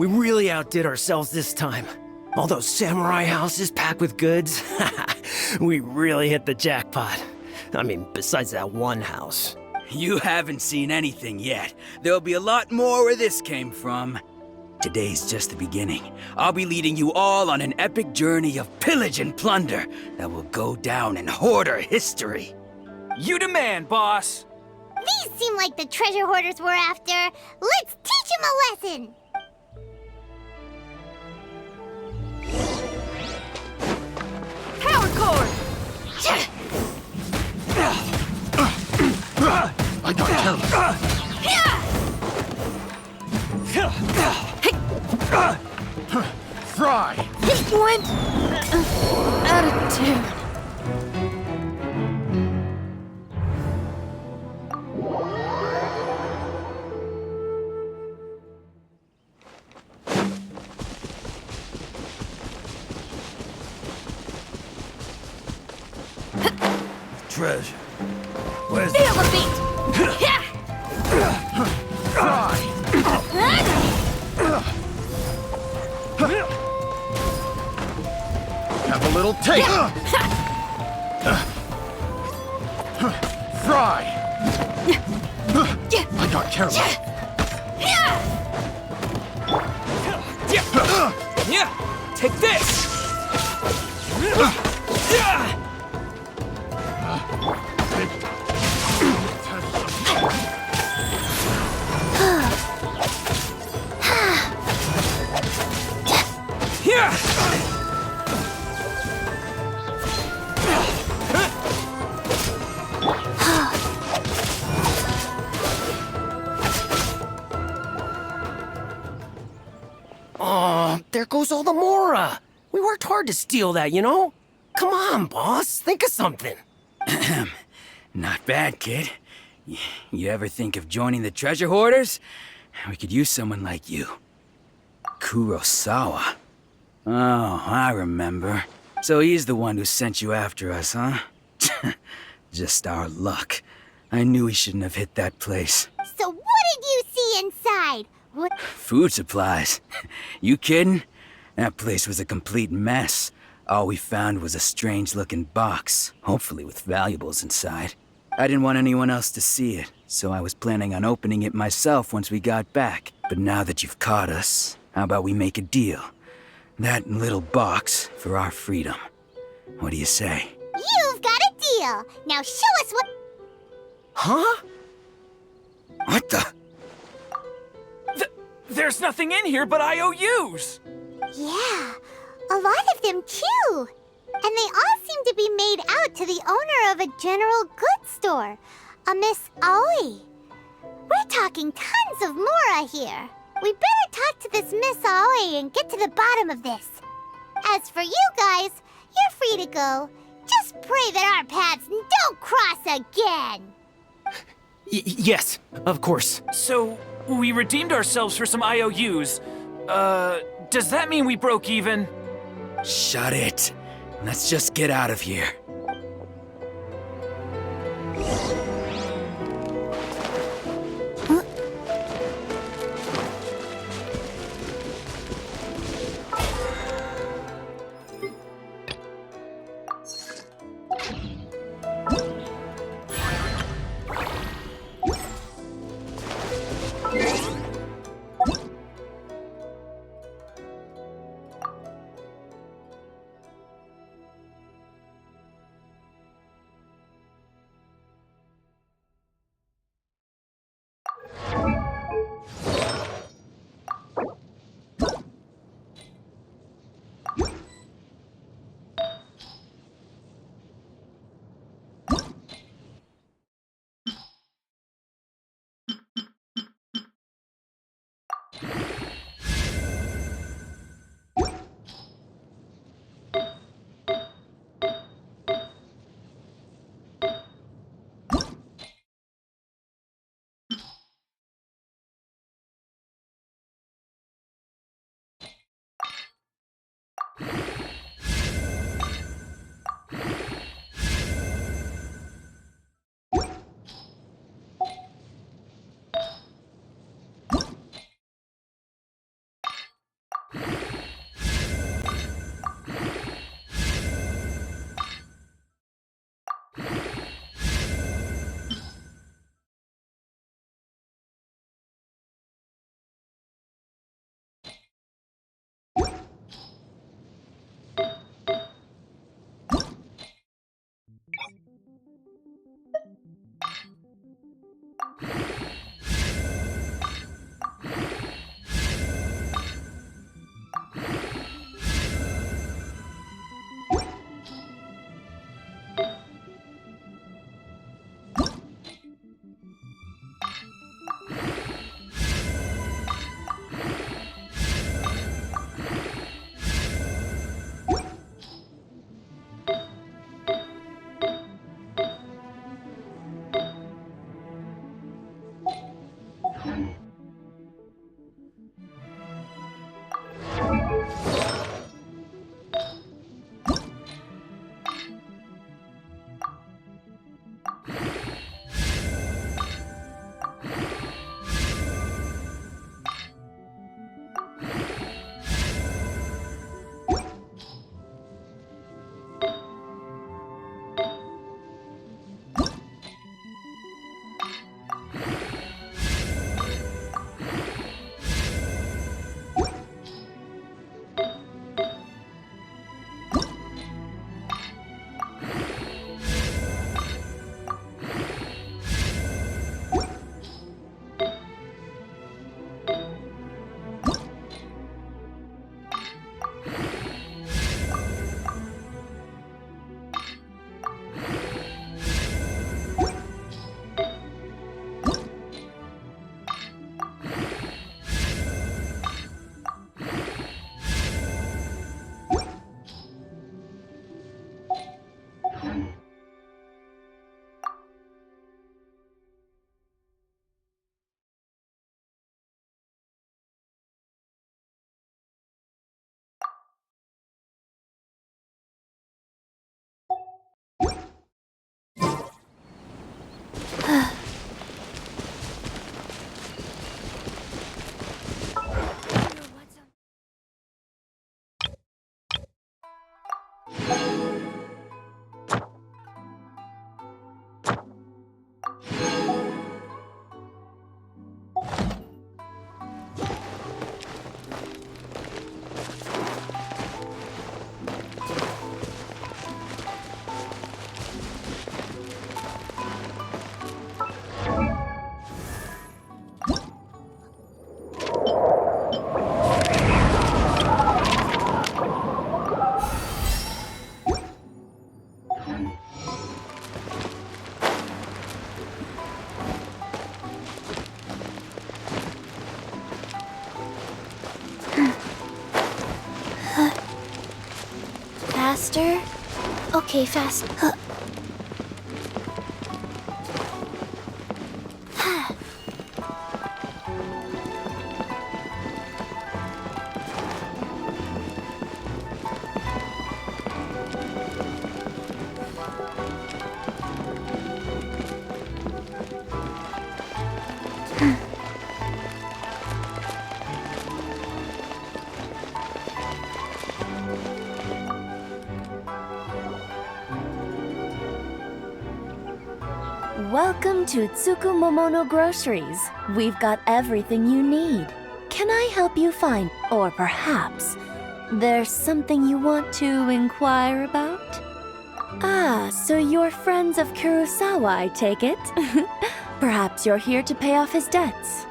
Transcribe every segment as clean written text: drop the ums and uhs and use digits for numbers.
We really outdid ourselves this time. All those samurai houses packed with goods. We really hit the jackpot. I mean, besides that one house. You haven't seen anything yet. There'll be a lot more where this came from. Today's just the beginning. I'll be leading you all on an epic journey of pillage and plunder that will go down in hoarder history. You demand, boss! These seem like the treasure hoarders we're after. Let's teach them a lesson! Power cord! I got careless. Fry! He went out of tune. Treasure. Where's Feel the beat! Fry! Have a little taste. Fry! I got careless. Yeah! Take this! Yeah! Oh, there goes all the Mora. We worked hard to steal that, you know? Come on, boss. Think of something. Not bad, kid. You ever think of joining the treasure hoarders? We could use someone like you. Kurosawa. Oh, I remember. So he's the one who sent you after us, huh? Just our luck. I knew he shouldn't have hit that place. So what did you see inside? What? Food supplies. You kidding? That place was a complete mess. All we found was a strange-looking box, hopefully with valuables inside. I didn't want anyone else to see it, so I was planning on opening it myself once we got back. But now that you've caught us, how about we make a deal? That little box for our freedom. What do you say? You've got a deal. Now show us what... Huh? What the? There's nothing in here but IOUs! Yeah, a lot of them too. And they all seem to be made out to the owner of a general goods store, a Miss Aoi. We're talking tons of Mora here. We better talk to this Miss Aoi and get to the bottom of this. As for you guys, you're free to go. Just pray that our paths don't cross again. Yes, of course. So, we redeemed ourselves for some IOUs. Does that mean we broke even? Shut it. Let's just get out of here. Faster? Okay, fast. Welcome to Tsukumomono Groceries. We've got everything you need. Can I help you find, or perhaps there's something you want to inquire about? Ah, so you're friends of Kurosawa, I take it. Perhaps you're here to pay off his debts.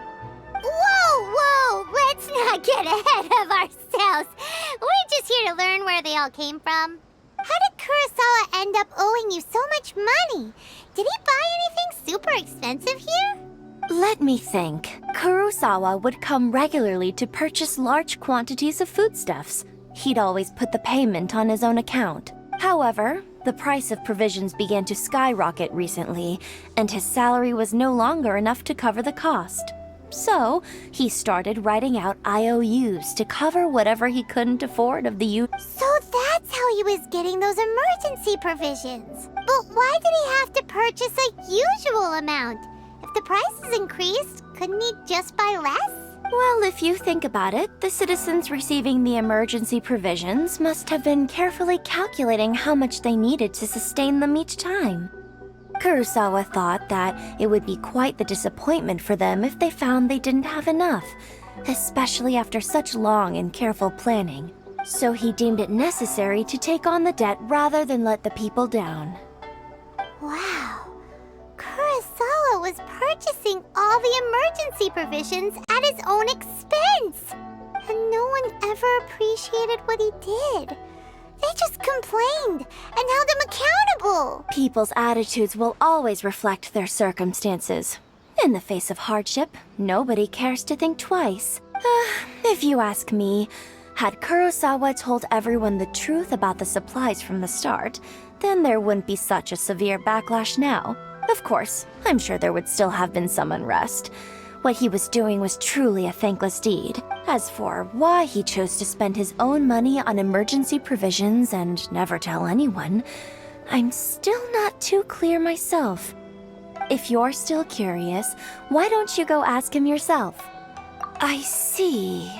Whoa! Let's not get ahead of ourselves. We're just here to learn where they all came from. How did Kurosawa end up owing you so much money? Did he buy anything super expensive here? Let me think. Kurosawa would come regularly to purchase large quantities of foodstuffs. He'd always put the payment on his own account. However, the price of provisions began to skyrocket recently, and his salary was no longer enough to cover the cost. So, he started writing out IOUs to cover whatever he couldn't afford of the So that's how he was getting those emergency provisions. But why did he have to purchase a usual amount? If the prices increased, couldn't he just buy less? Well, if you think about it, the citizens receiving the emergency provisions must have been carefully calculating how much they needed to sustain them each time. Kurosawa thought that it would be quite the disappointment for them if they found they didn't have enough, especially after such long and careful planning. So he deemed it necessary to take on the debt rather than let the people down. Wow. Kurosawa was purchasing all the emergency provisions at his own expense. And no one ever appreciated what he did. They just complained and held him accountable. People's attitudes will always reflect their circumstances. In the face of hardship, nobody cares to think twice. If you ask me, had Kurosawa told everyone the truth about the supplies from the start, then there wouldn't be such a severe backlash now. Of course, I'm sure there would still have been some unrest. What he was doing was truly a thankless deed. As for why he chose to spend his own money on emergency provisions and never tell anyone, I'm still not too clear myself. If you're still curious, why don't you go ask him yourself? I see.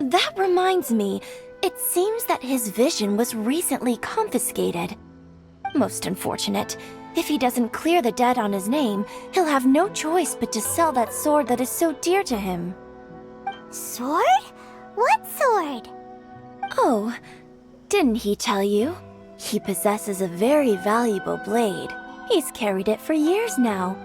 That reminds me, it seems that his vision was recently confiscated. Most unfortunate. If he doesn't clear the debt on his name, he'll have no choice but to sell that sword that is so dear to him. Sword? What sword? Oh, didn't he tell you? He possesses a very valuable blade. He's carried it for years now.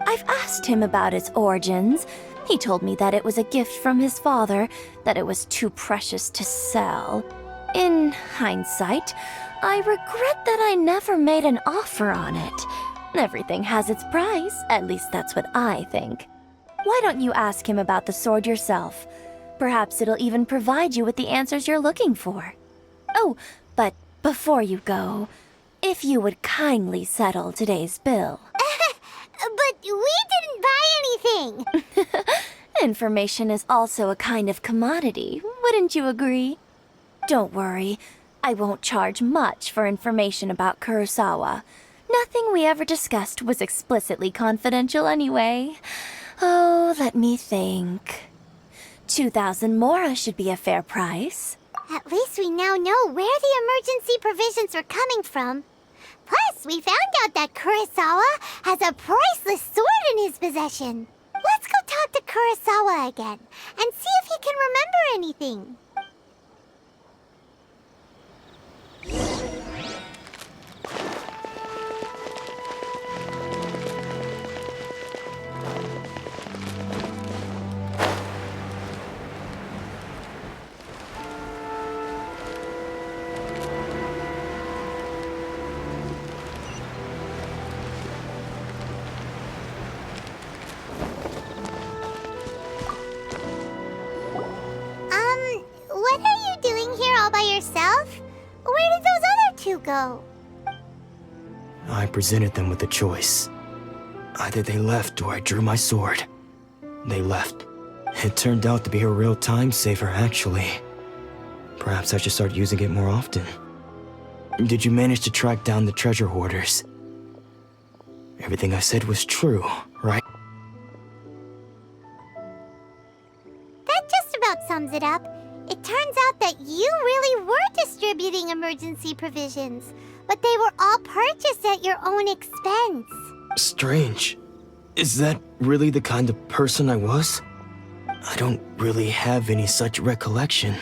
I've asked him about its origins. He told me that it was a gift from his father, that it was too precious to sell. In hindsight, I regret that I never made an offer on it. Everything has its price, at least that's what I think. Why don't you ask him about the sword yourself? Perhaps it'll even provide you with the answers you're looking for. Oh, but before you go, if you would kindly settle today's bill. But we didn't buy anything. Information is also a kind of commodity, wouldn't you agree? Don't worry, I won't charge much for information about Kurosawa. Nothing we ever discussed was explicitly confidential anyway. Oh, let me think. 2,000 mora should be a fair price. At least we now know where the emergency provisions are coming from. Plus, we found out that Kurosawa has a priceless sword in his possession. Let's go talk to Kurosawa again and see if he can remember anything. go? I presented them with a choice. Either they left or I drew my sword. They left. It turned out to be a real time saver, actually. Perhaps I should start using it more often. Did you manage to track down the treasure hoarders? Everything I said was true, right? That just about sums it up. It turns out that you really were distributing emergency provisions, but they were all purchased at your own expense. Strange. Is that really the kind of person I was? I don't really have any such recollection.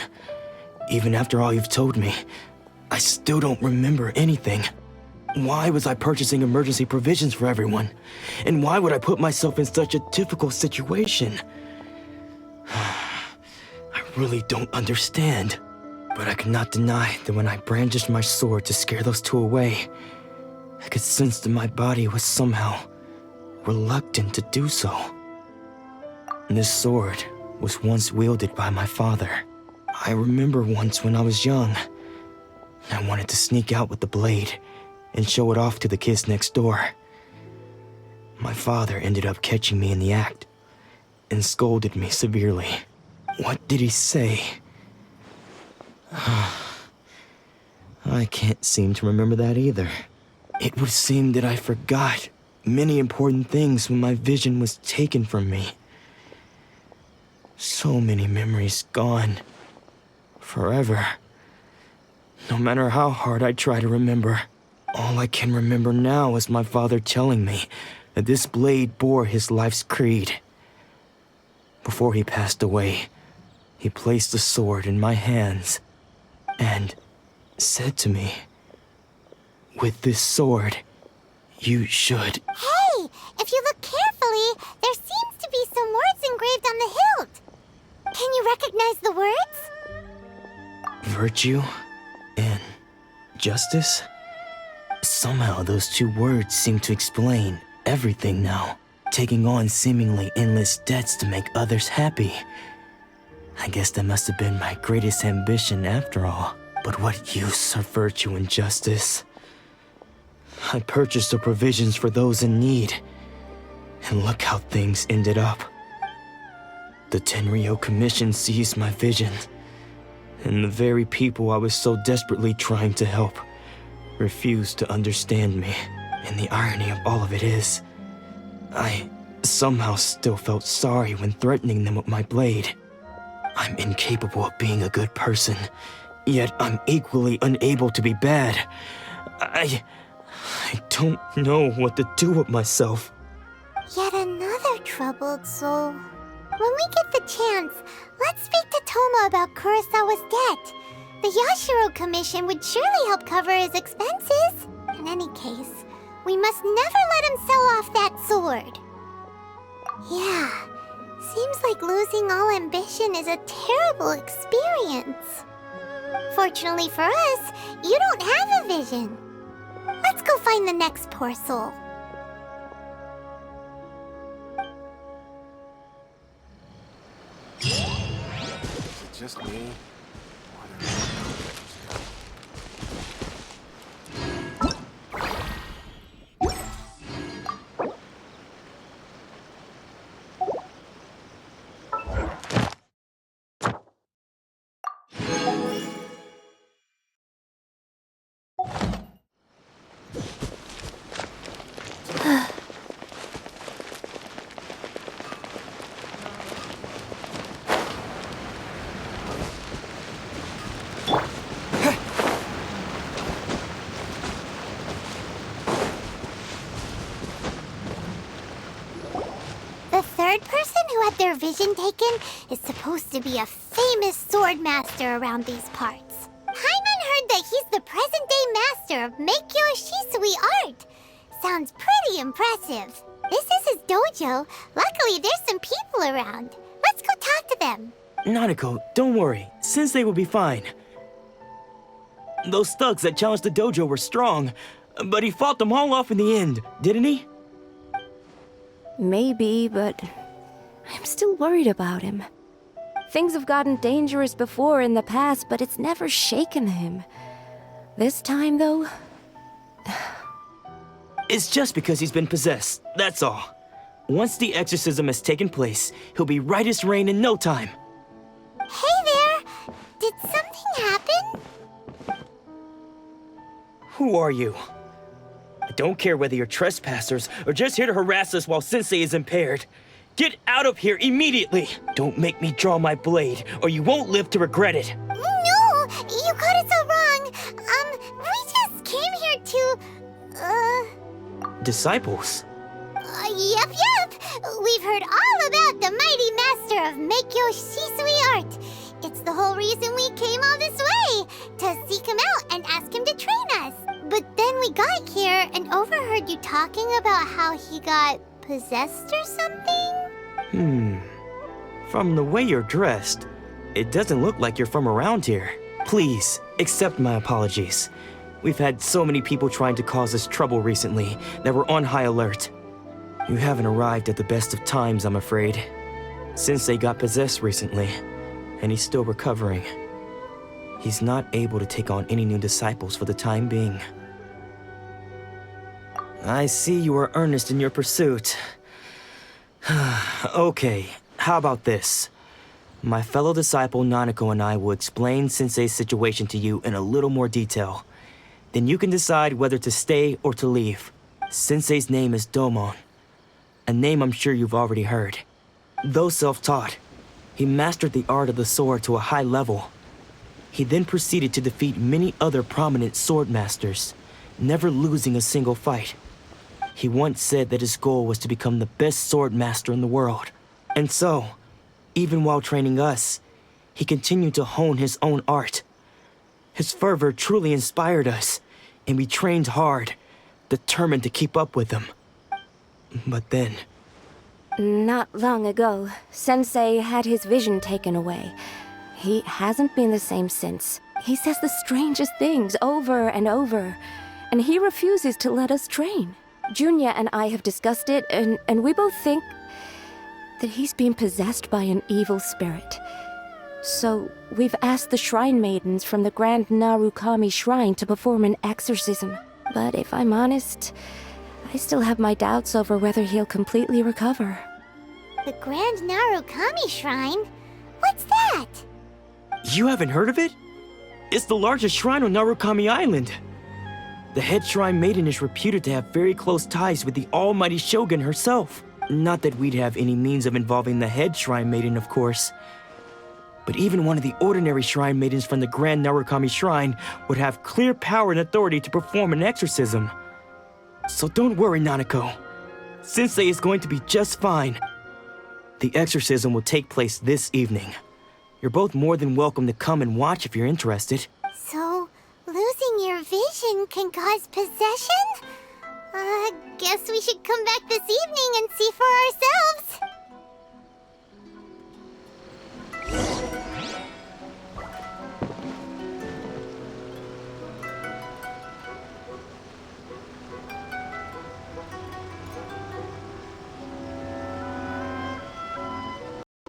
Even after all you've told me, I still don't remember anything. Why was I purchasing emergency provisions for everyone? And why would I put myself in such a difficult situation? I really don't understand. But I cannot deny that when I brandished my sword to scare those two away, I could sense that my body was somehow reluctant to do so. This sword was once wielded by my father. I remember once when I was young, I wanted to sneak out with the blade and show it off to the kids next door. My father ended up catching me in the act and scolded me severely. What did he say? I can't seem to remember that either. It would seem that I forgot many important things when my vision was taken from me. So many memories gone. Forever. No matter how hard I try to remember, all I can remember now is my father telling me that this blade bore his life's creed. Before he passed away, he placed the sword in my hands and said to me, "With this sword, you should..." Hey, if you look carefully, there seems to be some words engraved on the hilt. Can you recognize the words? Virtue and justice? Somehow those two words seem to explain everything now. Taking on seemingly endless debts to make others happy. I guess that must have been my greatest ambition after all. But what use are virtue and justice? I purchased the provisions for those in need. And look how things ended up. The Tenryo Commission seized my vision. And the very people I was so desperately trying to help refused to understand me. And the irony of all of it is, I somehow still felt sorry when threatening them with my blade. I'm incapable of being a good person, yet I'm equally unable to be bad. I don't know what to do with myself. Yet another troubled soul. When we get the chance, let's speak to Toma about Kurosawa's debt. The Yashiro Commission would surely help cover his expenses. In any case, we must never let him sell off that sword. Yeah, seems like losing all ambition is a terrible experience. Fortunately for us, you don't have a vision. Let's go find the next poor soul. Is it just me? The third person who had their vision taken is supposed to be a famous sword master around these parts. Paimon heard that he's the present-day master of Meikyo Shisui art. Sounds pretty impressive. This is his dojo. Luckily, there's some people around. Let's go talk to them. Nanako, don't worry. Sensei will be fine. Those thugs that challenged the dojo were strong, but he fought them all off in the end, didn't he? Maybe, but I'm still worried about him. Things have gotten dangerous before in the past, but it's never shaken him. This time, though, It's just because he's been possessed, that's all. Once the exorcism has taken place, he'll be right as rain in no time. Hey there! Did something happen? Who are you? I don't care whether you're trespassers or just here to harass us while Sensei is impaired. Get out of here immediately! Don't make me draw my blade, or you won't live to regret it. No! You got it so wrong! We just came here to... Disciples? Yep. We've heard all about the mighty master of Meikyo Shisui art. It's the whole reason we came all this way, to seek him out and ask him to train us. But then we got here and overheard you talking about how he got possessed or something? From the way you're dressed, it doesn't look like you're from around here. Please, accept my apologies. We've had so many people trying to cause us trouble recently that we're on high alert. You haven't arrived at the best of times, I'm afraid. Sensei got possessed recently, and he's still recovering. He's not able to take on any new disciples for the time being. I see you are earnest in your pursuit. Okay, how about this? My fellow disciple Nanako and I will explain Sensei's situation to you in a little more detail. Then you can decide whether to stay or to leave. Sensei's name is Domon, a name I'm sure you've already heard. Though self-taught, he mastered the art of the sword to a high level. He then proceeded to defeat many other prominent sword masters, never losing a single fight. He once said that his goal was to become the best sword master in the world. And so, even while training us, he continued to hone his own art. His fervor truly inspired us, and we trained hard, determined to keep up with him. But then... Not long ago, Sensei had his vision taken away. He hasn't been the same since. He says the strangest things over and over, and he refuses to let us train. Junya and I have discussed it, and we both think that he's been possessed by an evil spirit. So we've asked the shrine maidens from the Grand Narukami Shrine to perform an exorcism. But if I'm honest, I still have my doubts over whether he'll completely recover. The Grand Narukami Shrine? What's that? You haven't heard of it? It's the largest shrine on Narukami Island. The head shrine maiden is reputed to have very close ties with the almighty Shogun herself. Not that we'd have any means of involving the head shrine maiden, of course. But even one of the ordinary shrine maidens from the Grand Narukami Shrine would have clear power and authority to perform an exorcism. So don't worry, Nanako. Sensei is going to be just fine. The exorcism will take place this evening. You're both more than welcome to come and watch if you're interested. So, losing your vision can cause possession? Guess we should come back this evening and see for ourselves.